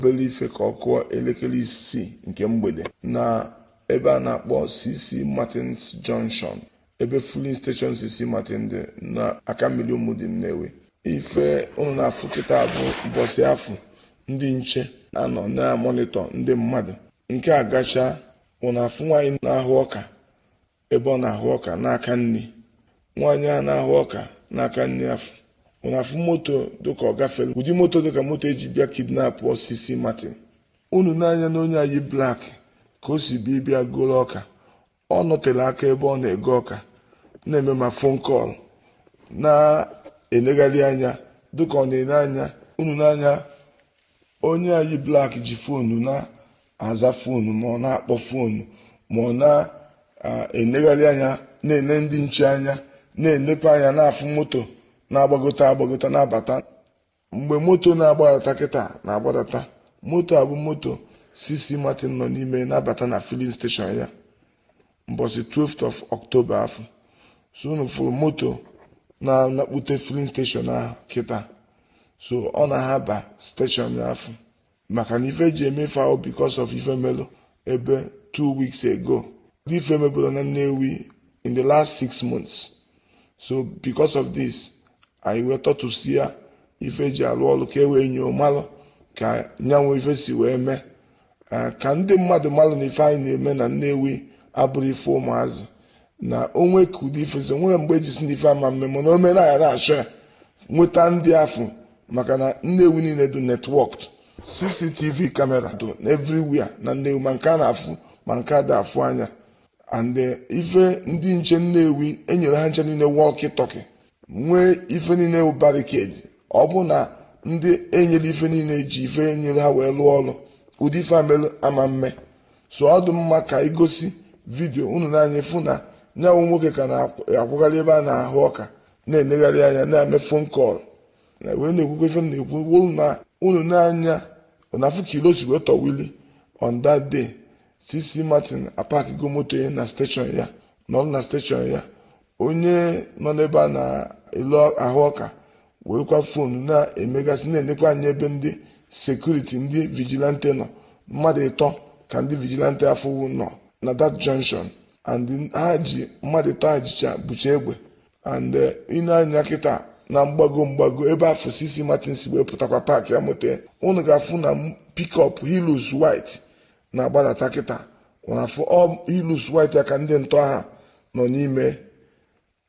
obere ife ka ọ kụọ elekere 6 nke mgbede na ebe a na-akpọ CC Martins Junction, ebe filling station CC Martin dị na aka mmiri Ụmụdị Nnewi. Ife unu na-afụ kịta bụ mbọsị afọ ndị nche anọ na monitor ndị mmadụ. Nke a gacha unu afụ nwaanyị na-ahụ ọka ebe ọ na-ahụ ọka n'aka nri. Nwaanyị a na-ahụ ọka n'aka nri afọ. Unu afụ moto dịka ọ gafere, ụdị moto dịka moto eji bịa kidnap CC Martin. Unu n'anya na onye anyị black ka o si bịa goro ọka. Ọ nọtere aka ebe ọ na-ego ọka na-eme ma phone call na-elegharị anya dịka ọ na-ele anya. Unu n'anya onye anyị black ji fonu na-aza fonu ma ọ na-akpọ fonu ma ọ na-elegharị anya na-ele ndị nche anya na-elepe anya na-afụ moto na-agbagota na-abata. Mgbe moto na-agbadata kịta na-agbadata, moto a bụ moto CC Martin nọ n'ime na-abata na filling station ya mbọsị 12th of October afọ. So unu fụrụ moto na-akpụte filling station ahụ kịta. So ọ na-ahaba station ya afọ maka na ife ji emefe ahụ because of ife melo ebe 2 weeks ago. Ife mebụrụ na Nnewi in the last 6 months. So because of this, anyị wee tọtụsi ya ife ji alụ ọrụ ka e wee nyoo malụ ka nyanwụ ife si wee mee ka ndị mmadụ malụ na ife anyị na-eme na Nnewi abụrụ ife ụmụazị na onwe ka ụdị ife so nwere mgbe ejisi ndị ife ama mme mana o mere anya na-achọ ya nweta ndị afọ maka na Nnewi niile dị networked. CCTV camera dị everywhere na Nnewi ma nke a na-afụ ma nke a dị afụ anya. And ife ndị nche Nnewi enyere ha nche niile walkie-talkie nwee ife niile barricade. Ọ bụ na ndị enyere ife niile ji ife enyere ha wee lụọ ọrụ ụdị ife amelụ ama mme. So ọ dị mma ka igosi vidio unu n'anya fụ na nyawo nwoke ka na-akwụgharị ebe a na-ahụ ọka na-elegharị anya na-eme phone call na wee na-ekwukwa ife na-ekwu na unu n'anya na-afụ kilo si wee tọwili. On that day CC Martin aparkigo moto ya na station ya nọ na station ya. Onye nọ n'ebe a na-elu ahụ ọka werekwa fonu na-emegasị na-enekwa anya ebe ndị sekuriti ndị vigilante nọ. Mmadụ 3 ka ndị vigilante afọ nọ na that junction and ha ji mmadụ 3 ajicha bucha egbe. And ine anya kịta na mgbago ebe afọ CC Martin si wee pụtakwa paakị ya moto ya, unu ga-afụ na pick-up Hilux white na-agbadata kịta. Unu afụ Hilux white ya ka ndị ntọ ha nọ n'ime.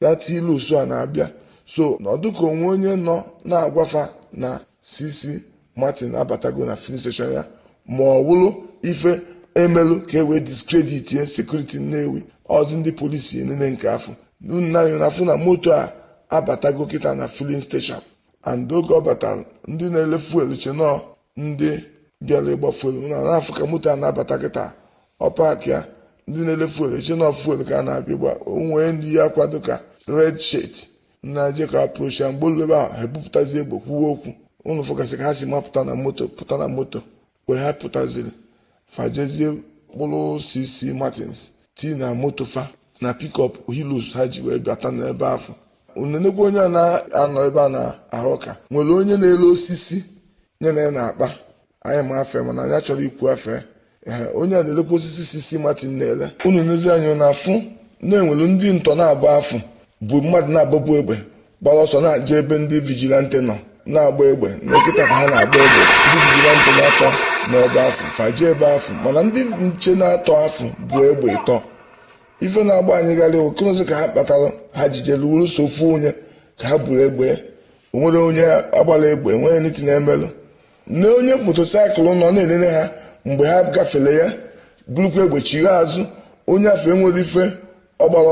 That Hilux a na-abịa. So n'ọdụka onwe onye nọ na-agwafa na CC Martin abatago na filling station ya ma ọ wụrụ ife emelu ka e wee discredit ya security Nnewi ọdụ ndị polisi enene nke afọ. Unu na-afụ na moto a abatago kịta na filling station and oge ọ batara ndị na-ele fuel chenọ ndị bịara ịgba fuel. Unu na-afụ ka moto a na-abata kịta ọ paakị ya ndị na-ele fuel chenọ fuel ka a na-abịa gba. Onwee ndị ya kwado ka red shirt na-eje ka approach ya mgbe olu ebe ahụ ha ebupụtazi egbe kwuwe okwu. Unu fọkasị ka ha si mapụta na moto wee ha pụtaziri fajezie kpụrụ CC Martins tii na moto fa na pick-up Hilux ha ji wee bịata n'ebe afọ. Unu nekwa onye a na-anọ ebe a na-ahụ ọka nwere onye na-ele osisi nye na na-akpa anyị ma afe mana anyị chọrọ ikwu afe. Onye a na-elekwa osisi CC Martin na-ele. Unu nezi anyị na-afụ na-enwere ndị ntọ na-agba afọ bụ mmadụ na-agbagbu egbe gbara ọsọ na-aje ebe ndị vigilante nọ na-agba egbe n'ekịta ka ha na-agba egbe. Ndị vigilante na-atọ n'ebe afọ faje ebe afọ mana ndị nche na-atọ afọ bụ egbe 3. Ife na-agba anyị gara okonozi ka ha kpatara ha jijere wuru sofu onye ka ha buru egbe. Onwere onye agbara egbe enweghị niti na-emelụ na onye motosaịkụl nọ na-enene ha mgbe ha gafere ya burukwa egbe chigha azụ. Onye afọ enwere ife ọgbara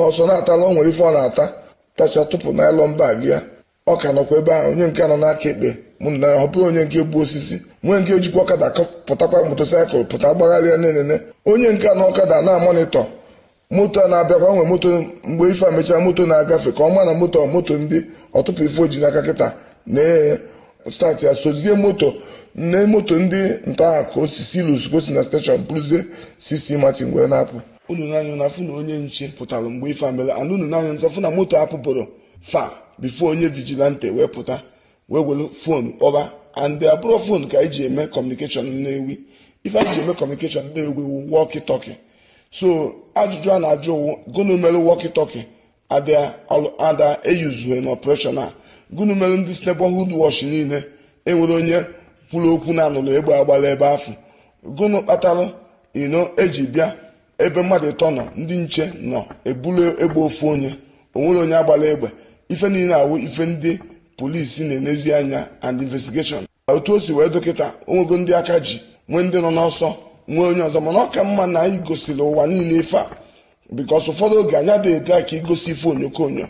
ọsọ na-atala o nwere ife ọ na-ata tacha tụpụ na nylon bag ya. Ọ ka nọkwa ebe ahụ. Onye nke nọ n'aka ekpe mụ na ya họpụrụ onye nke bụ osisi nwee nke ejikwa ọkada pụtakwa motosaịkụl pụta gbagharịa na-enene. Onye nke nọ ọkada na-amonitọ moto a na-abịakwa. Nwe moto mgbe ife a mechara moto na-agafe ka ọ ma na moto ndị ọtụpụ ife oji n'aka kịta na start ya sozie moto ndị nta ka osisi Hilux gosi na station bụrụzie CC Martin wee na-apụ. Unu n'anya na-afụ na onye nche pụtara mgbe ife a mere and unu n'anya nsọfụ na moto apụpụrụ fa bifo onye vigilante wee pụta wee were fonu kpọba and abụrụ phone ka eji eme communication Nnewi. Ife anyị ji eme communication Nnewi wu walkie talkie. So ajụjụ a na-ajụ owu gụnụ mere walkie talkie ada eyuzuhe na operation a, gụnụ mere ndị neighborhood watch niile enwere onye kwuru okwu na anụrụ egbe agbala ebe afọ, gụnụ kpatara eji bịa ebe mmadụ ịtọ nọ ndị nche nọ ebulu egbe ofu onye, onwere onye agbala egbe. Ife niile awụ ife ndị polisi na-enezi anya and investigation. Otu o si wee dọkịta onwego ndị aka ji, nwee ndị nọ n'ọsọ, nwee onye ọzọ, mana ọ ka mma na anyị gosiri ụwa niile ife a, bikos ụfọdụ oge anyị adịghị ete ka igosi ife onyokonyo,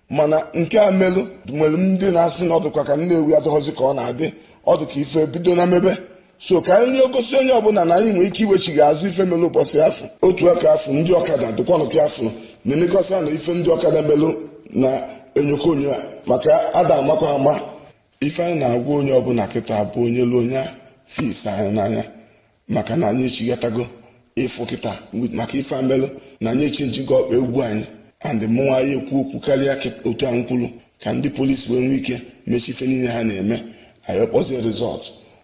mana nke a melụ nwere ndị na-asị na ọdụkwa ka Nnewi adịghọzi ka ọ na-adị, ọdụ ka ife bido na mebe. So ka anyị gosi onye ọbụla na anyị nwere ike iwechighị azụ ife melụ ụbọchị afọ otu aka afọ ndị ọkada dịkwanụ ka afọ na-elegosa na ife ndị ọkada melụ na enyokonyo a, maka ada amakwa ama. Ife anyị na-agwa onye ọbụla kịta bụ onye lụ onye fis anyị n'anya, maka na anyị echighatago ịfụ kịta maka ife amelụ na anyị echenjigo ọkpa egwu anyị, and mụnwa anyị ekwu okwu karịa otu anyị kwuru ka ndị polisi wee nwee ike mechi ife niile ha na-eme. Anyị kpọzie rizọt.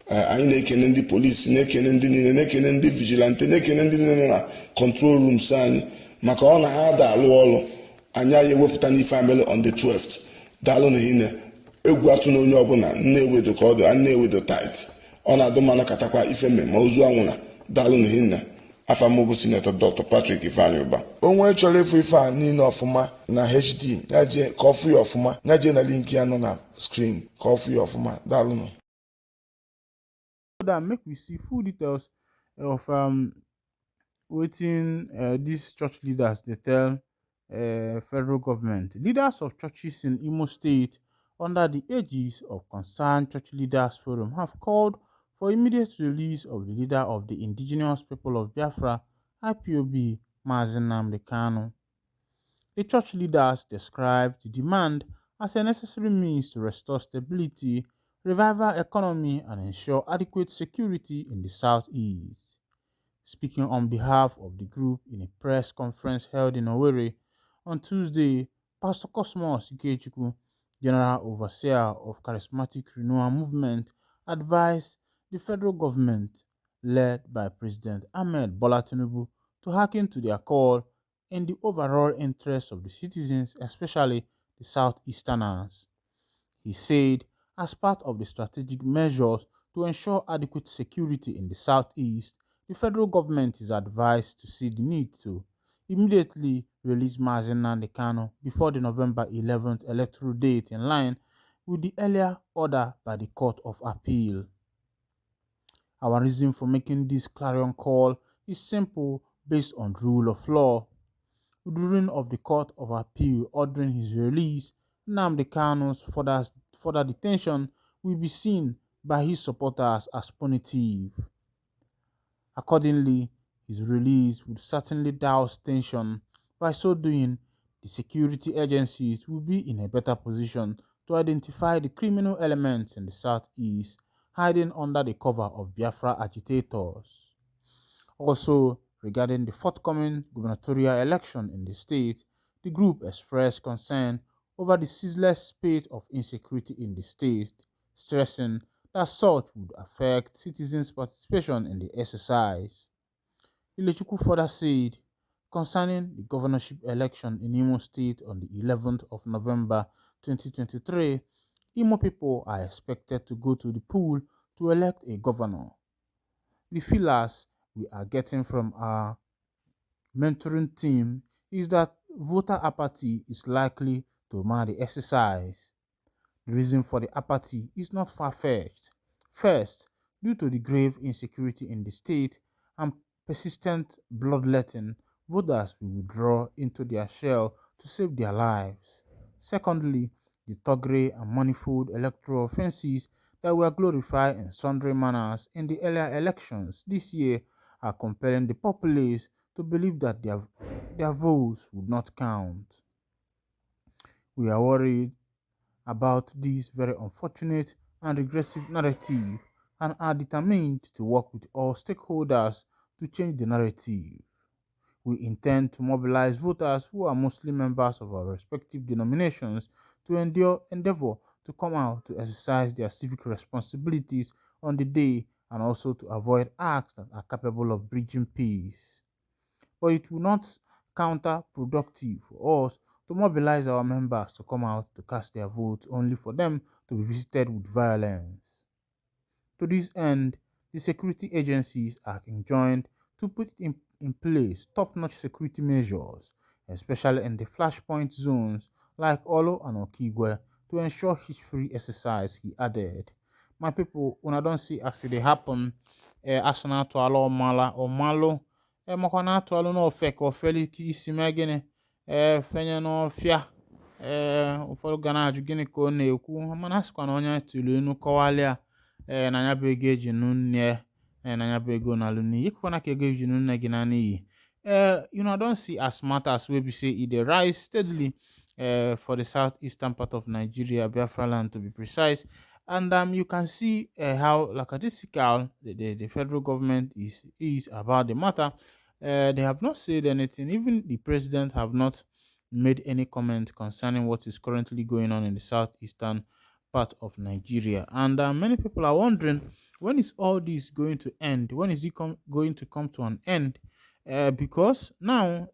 Anyị na-ekene ndị polisi, na-ekene ndị niile, na-ekene ndị vigilante, na-ekene ndị niile na control rooms anyị, maka ọ na ha ada alụ ọrụ. Anyị ewepụta n'ife amelụ on the 12th. Daalụ na ihe egwu atụ na onye ọbụla Nnewi ka ọ dị, Nnewi tait. Ọ na-adụ mmanụ katakwa ife mme ma ozu anwụna. Daalụ na ihe afa m bụ Sinetọ Dr. Patrick Ifeanyi Uba. Onwe chọrọ ịfụ ife a niile ọfụma na HD ya jee ka ọ fụ ya ọfụma, ya jee na link ya nọ na screen ka ọ fụ ya ọfụma. Daalụ nụ. That make we see full details of wetin these church leaders they tell federal government. Leaders of churches in Imo State under the aegis of Concerned Church Leaders Forum have called for immediate release of the leader of the indigenous people of Biafra, IPOB, Mazi Nnamdi Kanu. The church leaders described the demand as a necessary means to restore stability, revive our economy, and ensure adequate security in the southeast. Speaking on behalf of the group in a press conference held in Owerri on Tuesday, Pastor Cosmos Ikechukwu, General Overseer of Charismatic Renewal Movement, advised the federal government, led by President Ahmed Bola Tinubu, to hearken to their call in the overall interest of the citizens, especially the Southeasterners. He said, as part of the strategic measures to ensure adequate security in the Southeast, the federal government is advised to see the need to immediately release Mazi Nnamdi Kanu before the November 11th electoral date, in line with the earlier order by the Court of Appeal. Our reason for making this clarion call is simple, based on rule of law. With the ruling of the Court of Appeal ordering his release, Nnamdi Kanu's further detention will be seen by his supporters as punitive. Accordingly, his release would certainly douse tension. By so doing, the security agencies will be in a better position to identify the criminal elements in the southeast hiding under the cover of Biafra agitators. Also, regarding the forthcoming gubernatorial election in the state, the group expressed concern over the ceaseless spate of insecurity in the state, stressing that such would affect citizens' participation in the exercise. Ilechukwu further said, concerning the governorship election in Imo State on the 11th of November 2023, Imo people are expected to go to the poll to elect a governor. The feelers we are getting from our mentoring team is that voter apathy is likely to mar the exercise. The reason for the apathy is not far-fetched. First, due to the grave insecurity in the state and persistent bloodletting, voters will withdraw into their shell to save their lives. Secondly, the thuggery and manifold electoral offences that were glorified in sundry manners in the earlier elections this year are compelling the populace to believe that their votes would not count. We are worried about this very unfortunate and regressive narrative and are determined to work with all stakeholders to change the narrative. We intend to mobilize voters who are mostly members of our respective denominations to endeavor to come out to exercise their civic responsibilities on the day and also to avoid acts that are capable of breaching peace. But it will not counterproductive for us to mobilize our members to come out to cast their votes only for them to be visited with violence. To this end, the security agencies are enjoined to put in place top notch security measures, especially in the flashpoint zones like Olo and Okigwe, to ensure hitch free exercise, he added. My people, when I don't see as it happen, Arsenal to Alo Mala or Malo, Makwana to Alo no fake or Felix Isimagine, Fenya no Fia, ụfọdụ ga na-ajụ gịnị ka ọ na-ekwu mana a sịkwa na onye tụrụ enu kọwalịa na ya bụ ego eji nụ nne na ya bụ ego na-alụ n'iyi ịkụkwana ka ego eji nụ nne gị na n'iyi I don't see as matters wey be say e dey rise steadily for the southeastern part of Nigeria, Biafra land to be precise. And you can see how lackadaisical the federal government is about the matter. They have not said anything. Even the president have not made any comment concerning what is currently going on in the southeastern part of Nigeria. And many people are wondering, when is all this going to end? When is it going to come to an end? Because now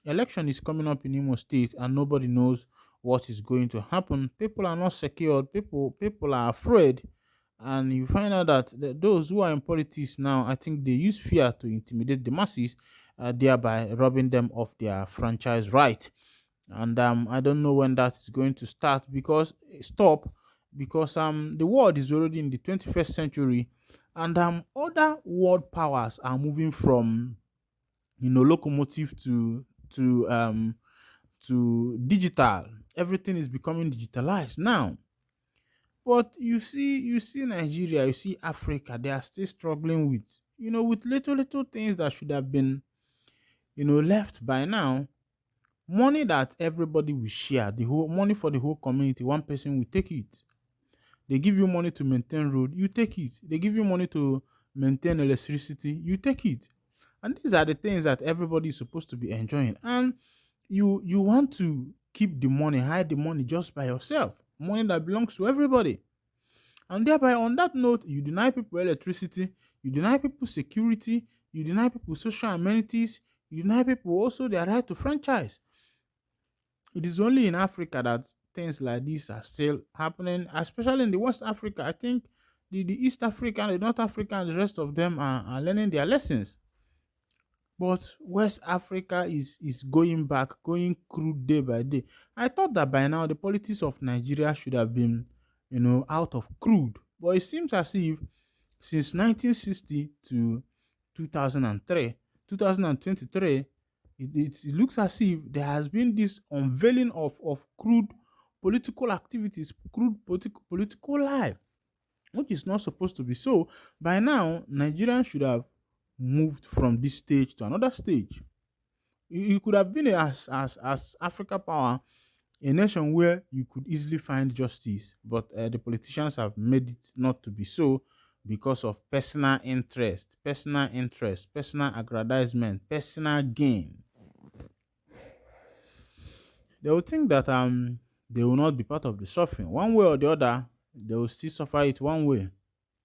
election is coming up in Imo State and nobody knows what is going to happen. People are not secured. People are afraid. And you find out that those who are in politics now, I think they use fear to intimidate the masses, thereby robbing them of their franchise right. And I don't know when that is going to stop because the world is already in the 21st century, and other world powers are moving from locomotive to digital. Everything is becoming digitalized now. But you see Nigeria, you see Africa, they are still struggling with little things that should have been left by now. Money that everybody will share, the whole money for the whole community, one person will take it. They give you money to maintain road, you take it. They give you money to maintain electricity, you take it. And these are the things that everybody is supposed to be enjoying. And you want to keep the money, hide the money just by yourself, money that belongs to everybody. And thereby, on that note, you deny people electricity, you deny people security, you deny people social amenities, you deny people also their right to franchise. It is only in Africa that things like this are still happening, especially in the West Africa. I think the East Africa, the North Africa, and the rest of them are learning their lessons. But West Africa is going back, going crude day by day. I thought that by now the politics of Nigeria should have been, out of crude. But it seems as if since 1960 to 2003, 2023, it looks as if there has been this unveiling of crude political activities, crude political life, which is not supposed to be so. By now, Nigerians should have moved from this stage to another stage. You could have been as Africa power, a nation where you could easily find justice, but the politicians have made it not to be so because of personal interest, personal aggrandizement, personal gain. They will think that they will not be part of the suffering. One way or the other, they will still suffer it one way.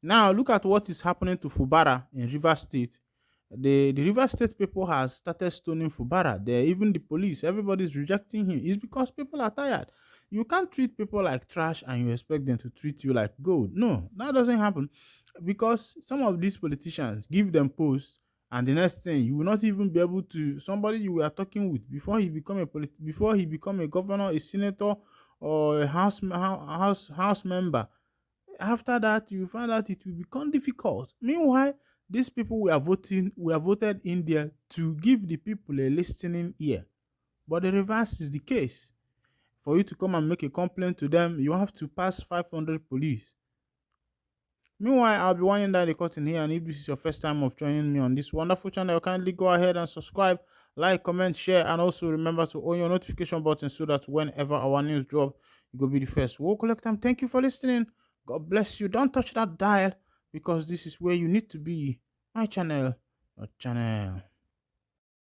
Now look at what is happening to Fubara in Rivers State. The Rivers State people has started stoning Fubara. Even the police, everybody's rejecting him. It's because people are tired. You can't treat people like trash and you expect them to treat you like gold. No, that doesn't happen. Because some of these politicians give them posts, and the next thing you will not even be able to somebody you were talking with before he become a governor, a senator, or a house member. After that, you find out it will become difficult. Meanwhile, these people were voted in there to give the people a listening ear. But the reverse is the case. For you to come and make a complaint to them, you have to pass 500 police. Meanwhile, I'll be winding down the curtain here, and if this is your first time of joining me on this wonderful channel, kindly go ahead and subscribe, like, comment, share, and also remember to on your notification button so that whenever our news drop, you go be the first. We'll collect them. Thank you for listening. God bless you. Don't touch that dial because this is where you need to be. My channel, your channel.